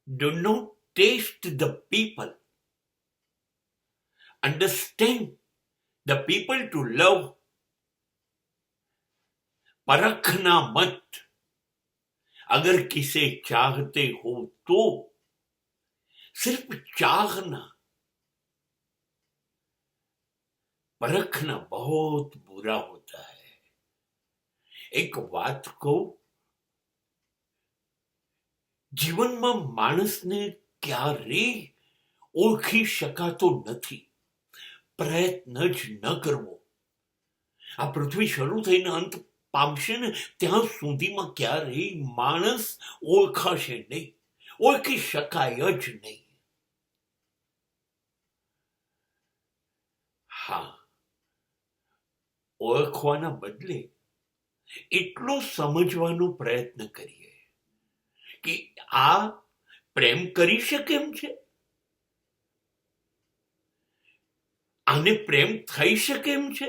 Do not taste the people. Understand the people to love. परखना मत. अगर किसे चाहते हो तो सिर्फ चाहना. परखना बहुत बुरा होता है. एक વાત કહું, જીવનમાં માણસને ક્યારેય ઓળખી શકાતો નથી. પ્રયત્ન જ ન કરવો. આ પૃથ્વી શરૂ થઈને અંત પામશે ને ત્યાં સુધીમાં ક્યારેય માણસ ઓળખાશે નહીં. ઓળખી શકાય જ નહીં. હા, ઓળખવાના બદલે એટલો સમજવાનો પ્રયત્ન કરીએ કે આ પ્રેમ કરી શકે એમ છે, આને પ્રેમ થઈ શકે એમ છે.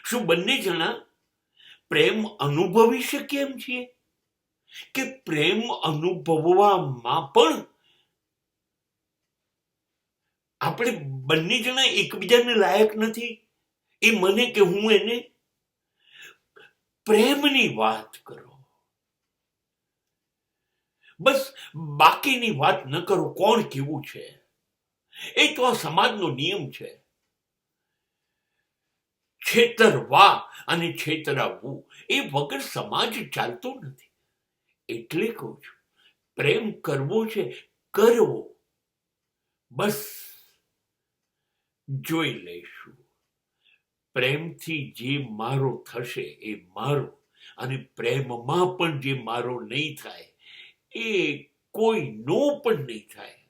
શું બંને જણા પ્રેમ અનુભવી શકે એમ છીએ કે પ્રેમ અનુભવવામાં પણ આપણે બંને જણા એકબીજાને લાયક નથી, એ મને કે હું એને. પ્રેમની વાત કરો, બસ બાકીની વાત ન કરો. કોણ કેવું છે એ તો આ સમાજનો નિયમ છે. છેતરવા અને છેતરાવવું એ વગર સમાજ ચાલતો નથી. એટલે કહું છું, પ્રેમ કરવો છે, કરવો. બસ જોઈ લઈશું. પ્રેમથી જે મારો થશે એ મારો, અને પ્રેમમાં પણ જે મારો નહીં થાય એ કોઈનો પણ નહીં થાય.